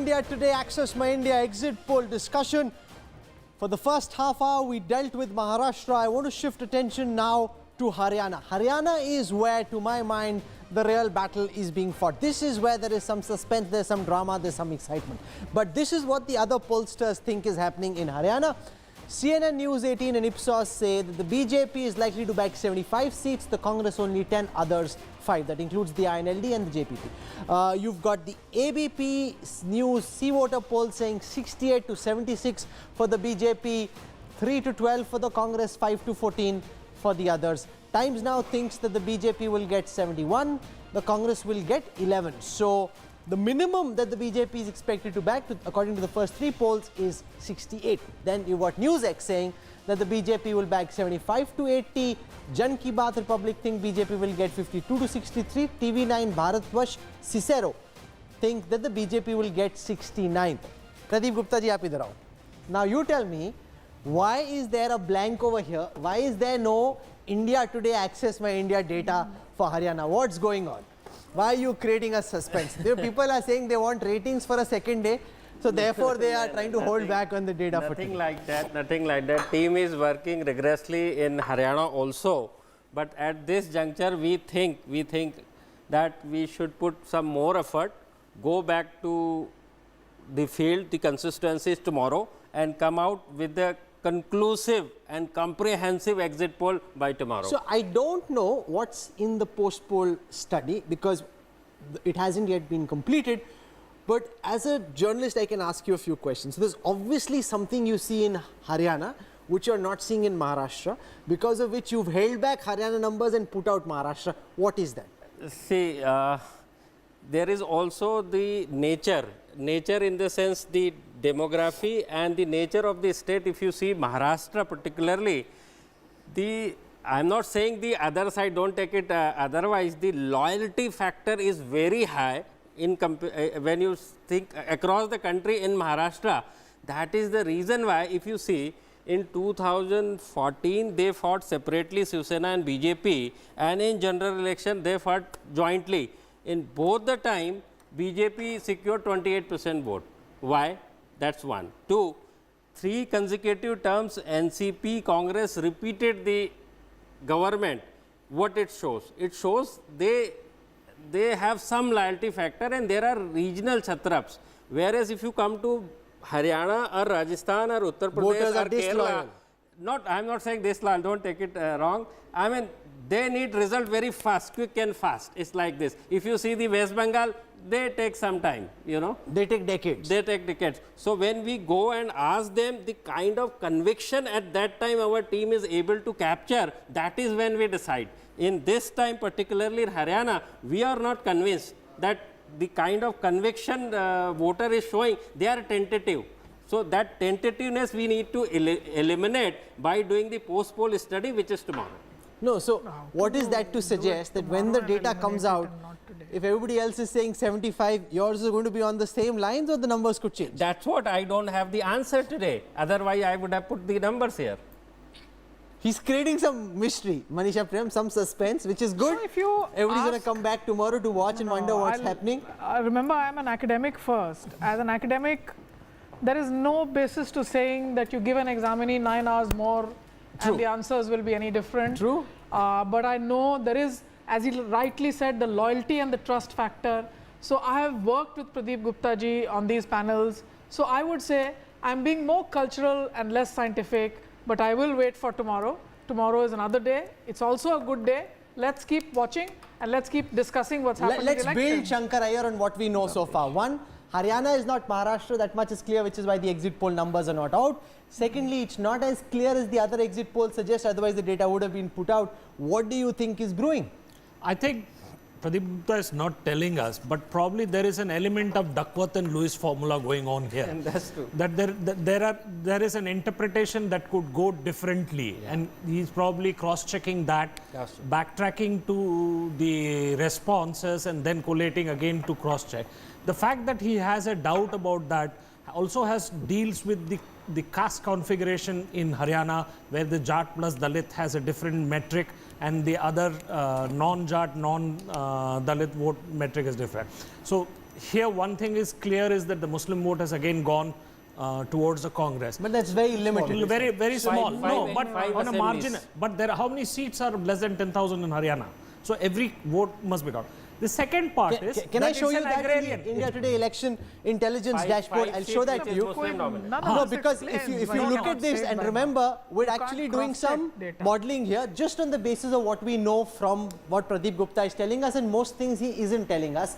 India Today Access My India exit poll discussion. For the first half hour, we dealt with Maharashtra. I want to shift attention now to Haryana. Haryana is where, to my mind, the real battle is being fought. This is where there is some suspense, there's some drama, there's some excitement. But this is what the other pollsters think is happening in Haryana. CNN News 18 and Ipsos say that the BJP is likely to bag 75 seats, the Congress only 10, others 5. That includes the INLD and the JPP. You've got the ABP News Sea Voter poll saying 68 to 76 for the BJP, 3 to 12 for the Congress, 5 to 14 for the others. Times Now thinks that the BJP will get 71, the Congress will get 11. So the minimum that the BJP is expected to back, according to the first three polls, is 68. Then you've got NewsX saying that the BJP will back 75 to 80. Jan Ki Baat Republic think BJP will get 52 to 63. TV9 Bharatvash Cicero think that the BJP will get 69. Pradeep Gupta ji, aap idhar aao. Now you tell me, why is there a blank over here? Why is there no India Today Access My India data for Haryana? What's going on? Why are you creating a suspense? People are saying they want ratings for a second day, so therefore they are trying to hold back on the data. Nothing like that, nothing like that. Team is working rigorously in Haryana also, but at this juncture we think that we should put some more effort, go back to the field, the constituencies tomorrow, and come out with the conclusive and comprehensive exit poll by tomorrow. So I don't know what's in the post-poll study because it hasn't yet been completed. But as a journalist, I can ask you a few questions. So there's obviously something you see in Haryana which you're not seeing in Maharashtra, because of which you've held back Haryana numbers and put out Maharashtra. What is that? See, there is also the nature in the sense the demography and the nature of the state. If you see Maharashtra particularly, I am not saying the other side, don't take it otherwise, the loyalty factor is very high in when you think across the country in Maharashtra. That is the reason why, if you see, in 2014 they fought separately, Shiv Sena and BJP, and in general election they fought jointly. In both the time, BJP secured 28% vote. Why? That's one. Two, 3 consecutive terms NCP Congress repeated the government. What it shows? It shows they have some loyalty factor, and there are regional Chhatraps. Whereas if you come to Haryana or Rajasthan or Uttar Pradesh or Kerala, I am not saying disloyal, don't take it wrong. I mean, they need result very fast, quick and fast. It's like this. If you see the West Bengal, they take some time, you know. They take decades. They take decades. So when we go and ask them the kind of conviction at that time our team is able to capture, that is when we decide. In this time, particularly in Haryana, we are not convinced that the kind of conviction voter is showing, they are tentative. So that tentativeness we need to eliminate by doing the post-poll study, which is tomorrow. No, so what is that to suggest that when the data comes out, if everybody else is saying 75, yours is going to be on the same lines, or the numbers could change? That's what I don't have the answer today. Otherwise, I would have put the numbers here. He's creating some mystery, Manisha Prem, some suspense, which is good. So if you everybody's going to come back tomorrow to watch and wonder what's happening. Remember, I'm an academic first. As an academic, there is no basis to saying that you give an examinee 9 hours more and the answers will be any different. True. But I know there is, as he rightly said, the loyalty and the trust factor. So I have worked with Pradeep Gupta ji on these panels. So I would say I'm being more cultural and less scientific, but I will wait for tomorrow. Tomorrow is another day. It's also a good day. Let's keep watching and let's keep discussing what's happening. Let's build Shankar Iyer on what we know so far. One, Haryana is not Maharashtra, that much is clear, which is why the exit poll numbers are not out. Secondly, it's not as clear as the other exit polls suggest, otherwise the data would have been put out. What do you think is brewing? I think Pradeep Gupta is not telling us, but probably there is an element of Duckworth and Lewis formula going on here. And that's true. That there is an interpretation that could go differently, and he's probably cross-checking that, backtracking to the responses and then collating again to cross-check. The fact that he has a doubt about that also deals with the caste configuration in Haryana, where the Jat plus Dalit has a different metric and the other non-Jat, non-Dalit vote metric is different. So here one thing is clear is that the Muslim vote has again gone towards the Congress. But that's very limited. Very, very small. No, but five on a margin. assemblies. But there, how many seats are less than 10,000 in Haryana? So every vote must be counted. The second part is Can I show you that in agrarian. the India Today election intelligence dashboard? I'll show that to you. No, because if you look at this and remember, we're actually doing some modeling here just on the basis of what we know from what Pradeep Gupta is telling us, and most things he isn't telling us.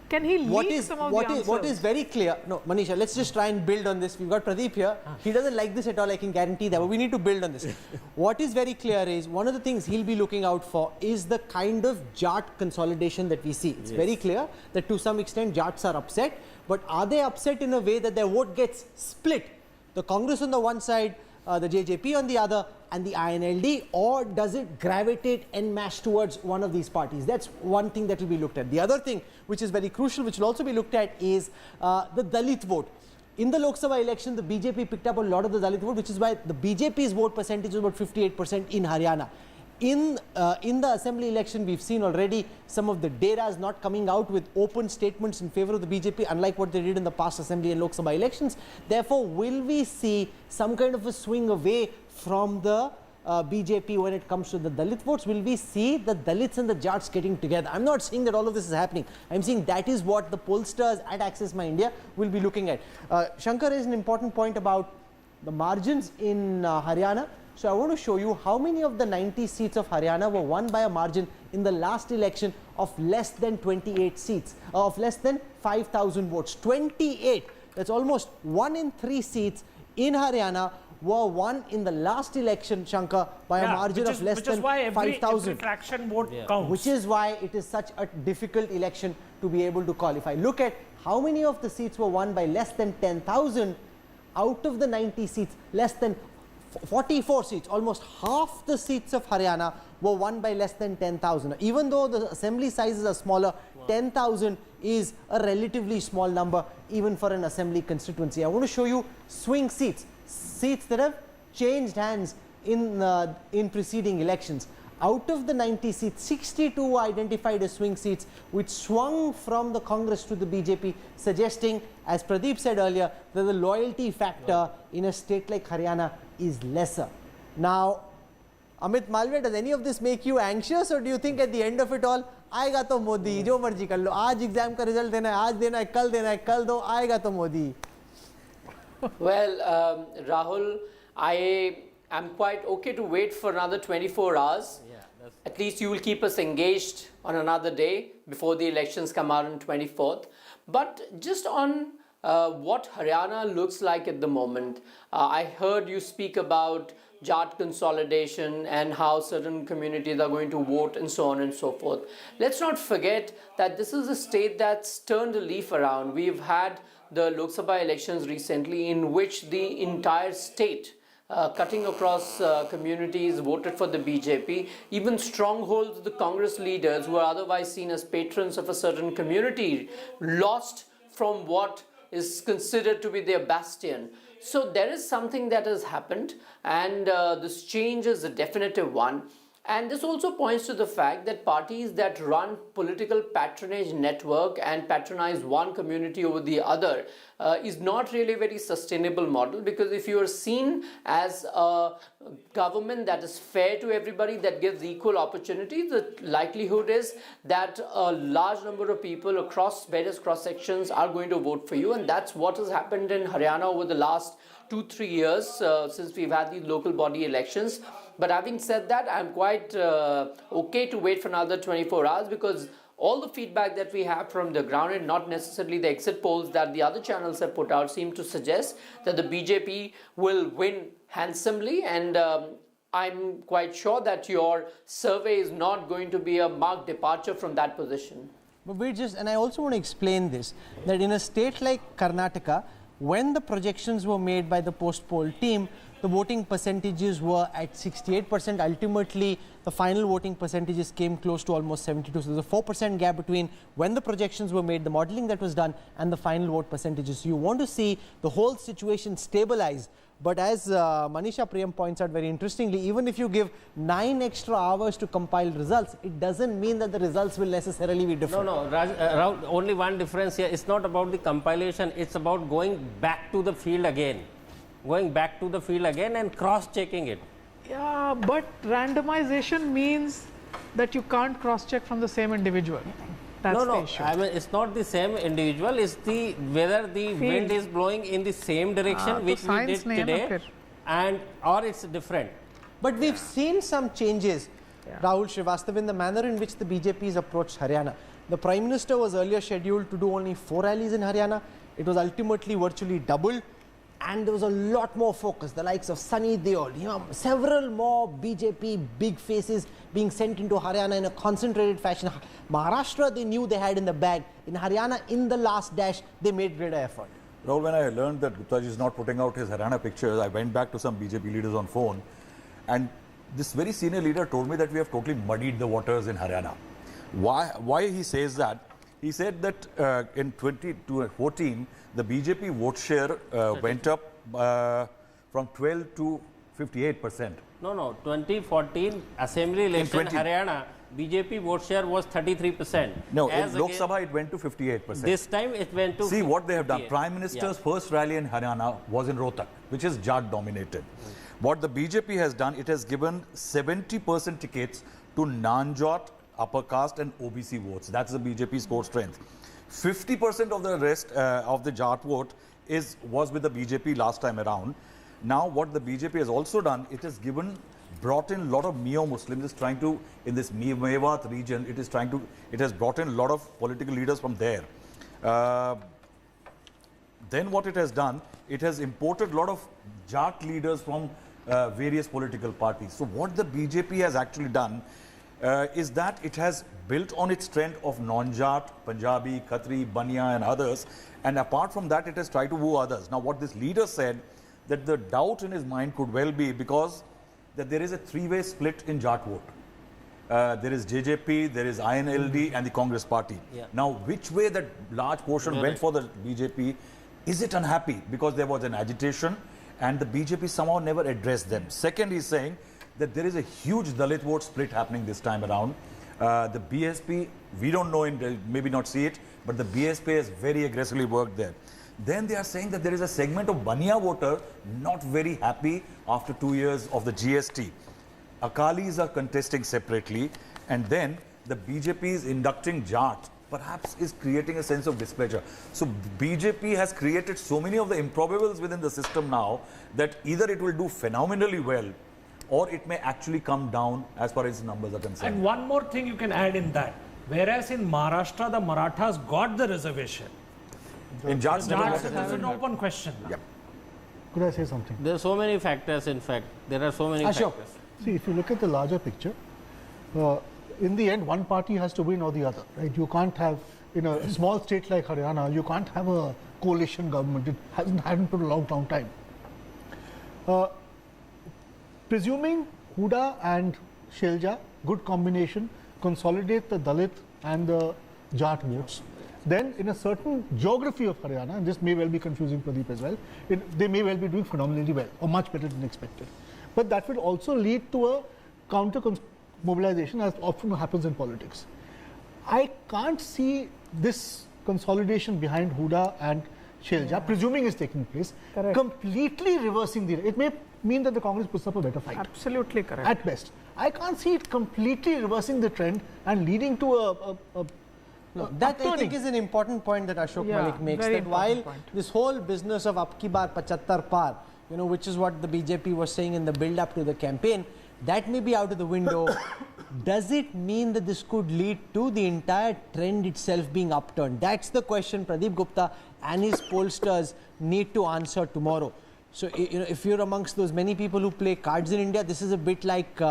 Can he leak some of the answers? What is very clear, no, Manisha, let's just try and build on this. We've got Pradeep here. He doesn't like this at all, I can guarantee that, but we need to build on this. What is very clear is, one of the things he'll be looking out for is the kind of Jat consolidation that we see. It's very clear that to some extent Jats are upset, but are they upset in a way that their vote gets split? The Congress on the one side, the JJP on the other, and the INLD, or does it gravitate en masse towards one of these parties? That's one thing that will be looked at. The other thing, which is very crucial, which will also be looked at, is the Dalit vote. In the Lok Sabha election, the BJP picked up a lot of the Dalit vote, which is why the BJP's vote percentage is about 58% in Haryana. In the assembly election, we've seen already some of the Deras not coming out with open statements in favor of the BJP, unlike what they did in the past assembly and Lok Sabha elections. Therefore, will we see some kind of a swing away from the BJP when it comes to the Dalit votes? Will we see the Dalits and the Jats getting together? I'm not saying that all of this is happening. I'm saying that is what the pollsters at Access My India will be looking at. Shankar is an important point about the margins in Haryana. So I want to show you how many of the 90 seats of Haryana were won by a margin in the last election of less than 28 seats, of less than 5,000 votes. 28, that's almost 1 in 3 seats in Haryana were won in the last election, Shankar, by a margin of less than 5,000. Every fraction vote counts. Which is why it is such a difficult election to be able to call. If I look at how many of the seats were won by less than 10,000, out of the 90 seats, less than 44 seats, almost half the seats of Haryana were won by less than 10,000. Even though the assembly sizes are smaller, 10,000 is a relatively small number even for an assembly constituency. I want to show you swing seats, seats that have changed hands in preceding elections. Out of the 90 seats, 62 were identified as swing seats, which swung from the Congress to the BJP, suggesting, as Pradeep said earlier, that the loyalty factor in a state like Haryana is lesser. Now, Amit Malviya, does any of this make you anxious, or do you think at the end of it all, आएगा तो मोदी, जो मर्जी कर लो, आज exam का result देना है, आज देना है, कल दो, आएगा तो Modi? Well, Rahul, I am quite okay to wait for another 24 hours. At least you will keep us engaged on another day before the elections come out on 24th. But just on what Haryana looks like at the moment, I heard you speak about Jat consolidation and how certain communities are going to vote and so on and so forth. Let's not forget that this is a state that's turned a leaf around. We've had the Lok Sabha elections recently in which the entire state cutting across communities voted for the BJP. Even strongholds, the Congress leaders who are otherwise seen as patrons of a certain community lost from what is considered to be their bastion. So there is something that has happened, and this change is a definitive one. And this also points to the fact that parties that run political patronage network and patronize one community over the other is not really a very sustainable model, because if you are seen as a government that is fair to everybody, that gives equal opportunity, the likelihood is that a large number of people across various cross sections are going to vote for you, and that's what has happened in Haryana over the last 2-3 years since we've had these local body elections. But having said that, I'm quite okay to wait for another 24 hours, because all the feedback that we have from the ground, and not necessarily the exit polls that the other channels have put out, seem to suggest that the BJP will win handsomely. And I'm quite sure that your survey is not going to be a marked departure from that position. But and I also want to explain this, that in a state like Karnataka, when the projections were made by the post-poll team the voting percentages were at 68%. Ultimately, the final voting percentages came close to almost 72. So there's a 4% gap between when the projections were made, the modeling that was done, and the final vote percentages. So you want to see the whole situation stabilize. But as Manisha Priyam points out very interestingly, even if you give 9 extra hours to compile results, it doesn't mean that the results will necessarily be different. No, Rahul, only one difference here. It's not about the compilation. It's about going back to the field again. Going back to the field again and cross-checking it. Yeah, but randomization means that you can't cross-check from the same individual. That's the issue. I mean, it's not the same individual. It's the whether the wind is blowing in the same direction which we did today, and or it's different. But we've seen some changes, Rahul Srivastava, in the manner in which the BJP has approached Haryana. The Prime Minister was earlier scheduled to do only 4 rallies in Haryana. It was ultimately virtually doubled. And there was a lot more focus, the likes of Sunny Deol, several more BJP big faces being sent into Haryana in a concentrated fashion. Maharashtra, they knew they had in the bag. In Haryana, in the last dash, they made greater effort. Rahul, when I learned that Guptaji is not putting out his Haryana pictures, I went back to some BJP leaders on phone, and this very senior leader told me that we have totally muddied the waters in Haryana. Why he says that? He said that in 2014, the BJP vote share went up from 12 to 58%. No, 2014 Assembly election Haryana, BJP vote share was 33%. No, in Lok Sabha it went to 58%. This time it went to See what they have done. Prime Minister's first rally in Haryana was in Rohtak, which is Jat dominated. What the BJP has done, it has given 70% tickets to non-Jat, upper caste and OBC votes. That's the BJP's core strength. 50% of the rest of the Jat vote was with the BJP last time around. Now what the BJP has also done, it has brought in a lot of neo-Muslims, trying to, in this Mewat region, it has brought in a lot of political leaders from there. Then what it has done, it has imported a lot of Jat leaders from various political parties. So what the BJP has actually done is that it has built on its strength of non-Jat, Punjabi, Khatri, Bania and others, and apart from that it has tried to woo others. Now what this leader said, that the doubt in his mind could well be because that there is a three-way split in Jat vote. There is JJP, there is INLD and the Congress party. Now which way that large portion went for the BJP, is it unhappy? Because there was an agitation and the BJP somehow never addressed them. Second, he's saying that there is a huge Dalit vote split happening this time around. The BSP, we don't know, maybe not see it, but the BSP has very aggressively worked there. Then they are saying that there is a segment of Bania voter not very happy after 2 years of the GST. Akalis are contesting separately, and then the BJP is inducting Jat, perhaps is creating a sense of displeasure. So BJP has created so many of the improbables within the system now that either it will do phenomenally well or it may actually come down as far as numbers are concerned. And one more thing you can add in that. Whereas in Maharashtra, the Marathas got the reservation. In Jats, It's an open question. Yep. Could I say something? There are so many factors, in fact. There are so many factors. See, if you look at the larger picture, in the end, one party has to win or the other, right? You can't have, in a small state like Haryana, you can't have a coalition government. It hasn't happened for a long time. Presuming Huda and Shelja, good combination, consolidate the Dalit and the Jat votes, then in a certain geography of Haryana, and this may well be confusing Pradeep as well, they may well be doing phenomenally well or much better than expected. But that will also lead to a counter mobilization, as often happens in politics. I can't see this consolidation behind Huda and Shelja, presuming is taking place, completely reversing the. It may mean that the Congress puts up a better fight. Absolutely correct. At best. I can't see it completely reversing the trend and leading to that I think is an important point that Ashok Malik makes, that while this whole business of Ab Ki Baar 75 par, which is what the BJP was saying in the build-up to the campaign, that may be out of the window. Does it mean that this could lead to the entire trend itself being upturned? That's the question Pradeep Gupta and his pollsters need to answer tomorrow. So, if you're amongst those many people who play cards in India, this is a bit like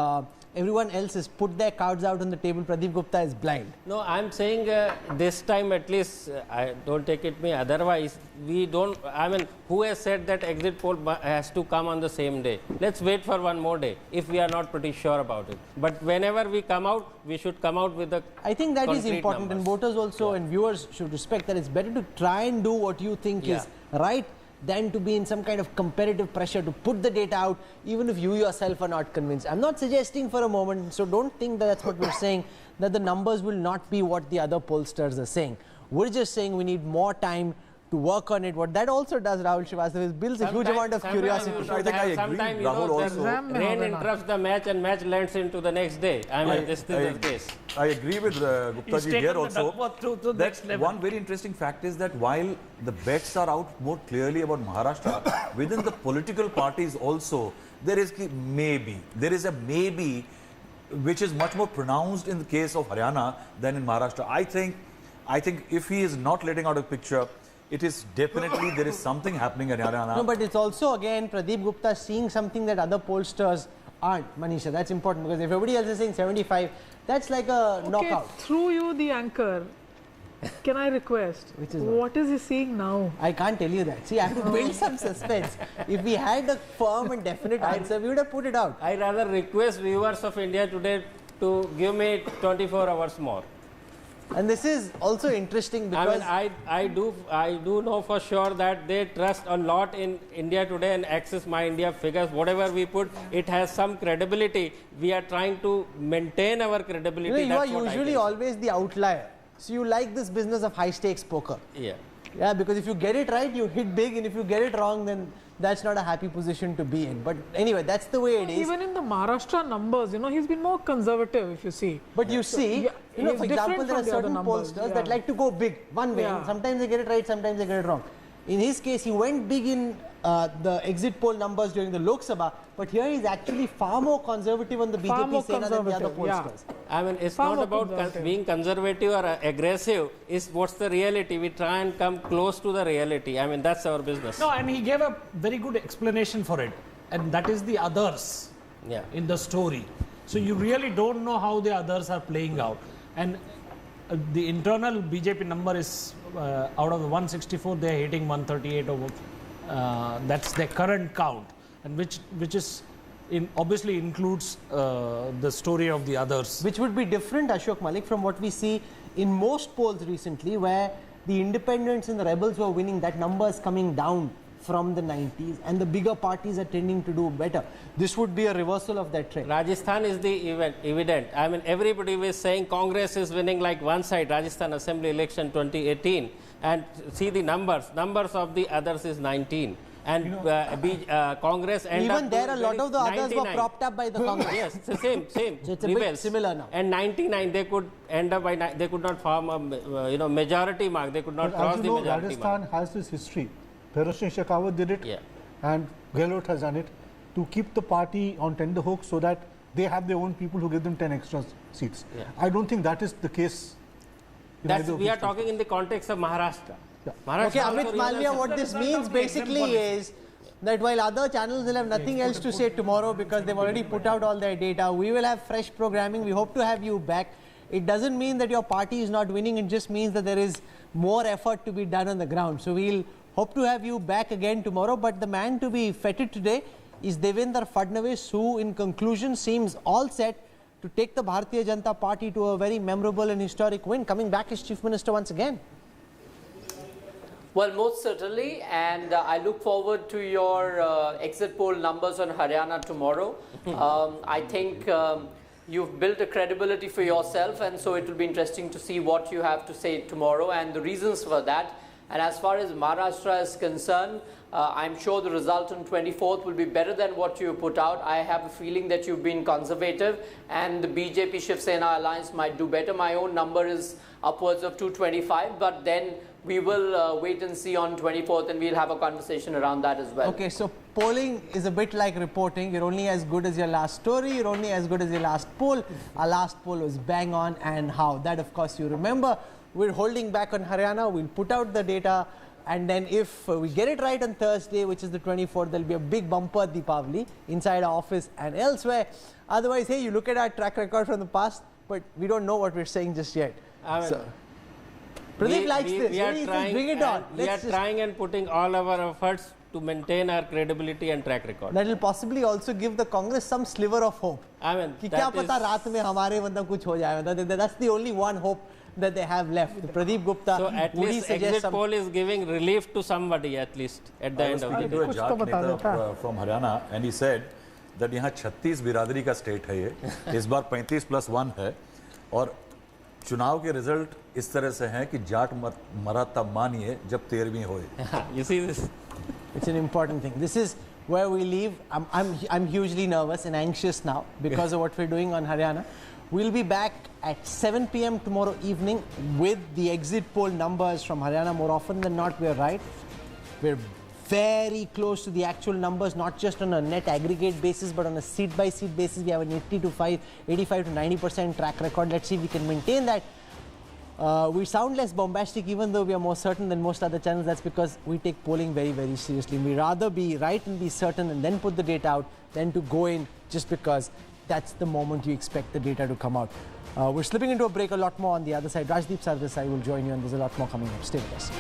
everyone else has put their cards out on the table. Pradeep Gupta is blind. No, I'm saying this time at least, I don't take it me. Otherwise, we don't. I mean, who has said that exit poll has to come on the same day? Let's wait for one more day if we are not pretty sure about it. But whenever we come out, we should come out with the. I think that is important, numbers. and voters also and viewers should respect that. It's better to try and do what you think is right than to be in some kind of competitive pressure to put the data out, even if you yourself are not convinced. I'm not suggesting for a moment, so don't think that that's what we're saying, that the numbers will not be what the other pollsters are saying. We're just saying we need more time to work on it. What that also does, Rahul Srivastava, is builds a huge amount of curiosity. I think I agree, Sometimes, Rahul, also. rain interrupts the match and match lands into the next day. I mean, this is the case. I agree with Gupta ji here also. That one very interesting fact is that while the bets are out more clearly about Maharashtra, within the political parties also, there is a maybe which is much more pronounced in the case of Haryana than in Maharashtra. I think if he is not letting out a picture, it is definitely there is something happening at Haryana. No, but it's also again Pradeep Gupta seeing something that other pollsters aren't. Manisha, that's important, because if everybody else is saying 75, that's like a knockout. Through you, the anchor, can I request? Which is what is he seeing now? I can't tell you that. See, I have to build some suspense. If we had a firm and definite answer, we would have put it out. I rather request viewers of India Today to give me 24 hours more. And this is also interesting because I do know for sure that they trust a lot in India Today and Access My India figures. Whatever we put, it has some credibility. We are trying to maintain our credibility. you are usually always the outlier. So you like this business of high stakes poker. Yeah, because if you get it right, you hit big, and if you get it wrong, then that's not a happy position to be in. But anyway, that's the way it is. Even in the Maharashtra numbers, he's been more conservative, if you see. But you see, for example, there are certain pollsters that like to go big one way. And sometimes they get it right, sometimes they get it wrong. In his case, he went big in the exit poll numbers during the Lok Sabha, but here he's actually far more conservative on the BJP Sena than the other pollsters. I mean, it's not about being conservative or aggressive. It's what's the reality. We try and come close to the reality. I mean, that's our business. No, and he gave a very good explanation for it, and that is the others in the story. So you really don't know how the others are playing out. And the internal BJP number is out of the 164, they are hitting 138 over. That's their current count, and which is obviously includes the story of the others. Which would be different, Ashok Malik, from what we see in most polls recently, where the independents and the rebels were winning. That number is coming down from the 90s, and the bigger parties are tending to do better. This would be a reversal of that trend. Rajasthan is the evident. I mean, everybody was saying Congress is winning like one side, Rajasthan Assembly election 2018, and see the numbers. Numbers of the others is 19. And Congress and even there, a lot of the others were propped up by the Congress. Yes, it's the same. So it's a bit similar now. And 99, they could end up by they could not form a majority mark. They could not cross the majority Rajasthan mark. has this history. Bharat Shekhawat did it, and Gehlot has done it to keep the party on tender hooks so that they have their own people who give them 10 extra seats. I don't think that is the case. We are talking in the context of Maharashtra. Okay, Amit Malviya, what this means basically is that while other channels will have nothing else to say tomorrow because they've already put out all their data, we will have fresh programming. We hope to have you back. It doesn't mean that your party is not winning. It just means that there is more effort to be done on the ground. So we'll hope to have you back again tomorrow. But the man to be feted today is Devendra Fadnavis, who in conclusion seems all set to take the Bharatiya Janata Party to a very memorable and historic win, coming back as Chief Minister once again. Well, most certainly, and I look forward to your exit poll numbers on Haryana tomorrow. I think you've built a credibility for yourself, and so it will be interesting to see what you have to say tomorrow and the reasons for that. And as far as Maharashtra is concerned, I'm sure the result on 24th will be better than what you put out. I have a feeling that you've been conservative, and the BJP Shiv Sena alliance might do better. My own number is upwards of 225, but then we will wait and see on 24th, and we'll have a conversation around that as well. Okay, so polling is a bit like reporting. You're only as good as your last story. You're only as good as your last poll. Our last poll was bang on, and how. That, of course, you remember. We're holding back on Haryana. We'll put out the data And then if we get it right on Thursday, which is the 24th, there'll be a big bumper Deepavali inside our office and elsewhere. Otherwise, hey, you look at our track record from the past, but we don't know what we're saying just yet. Pradeep likes this. We are bring it on. We are trying and putting all our efforts to maintain our credibility and track record. That will possibly also give the Congress some sliver of hope. I mean, कि क्या पता रात में हमारे मतलब कुछ हो जाए. That's the only one hope that they have left. Pradeep Gupta. So at least exit poll is giving relief to somebody at least at the end of the speaking day. to a Jat Neta from Haryana, and he said that यहाँ 36 बिरादरी का state है ये, इस बार 35+1 है, और चुनाव के रिजल्ट इस तरह से हैं कि जाट मरा तब मानिए जब 13वीं होए. You see this? It's an important thing. This is where we leave. I'm hugely nervous and anxious now because of what we're doing on Haryana. We'll be back at 7 p.m. tomorrow evening with the exit poll numbers from Haryana. More often than not, we're right. We're very close to the actual numbers, not just on a net aggregate basis, but on a seat-by-seat basis. We have an 85 to 90% track record. Let's see if we can maintain that. We sound less bombastic even though we are more certain than most other channels. That's because we take polling very, very seriously. We rather be right and be certain and then put the data out than to go in just because that's the moment you expect the data to come out. We're slipping into a break. A lot more on the other side. Rajdeep Sardesai will join you, and there's a lot more coming up. Stay with us.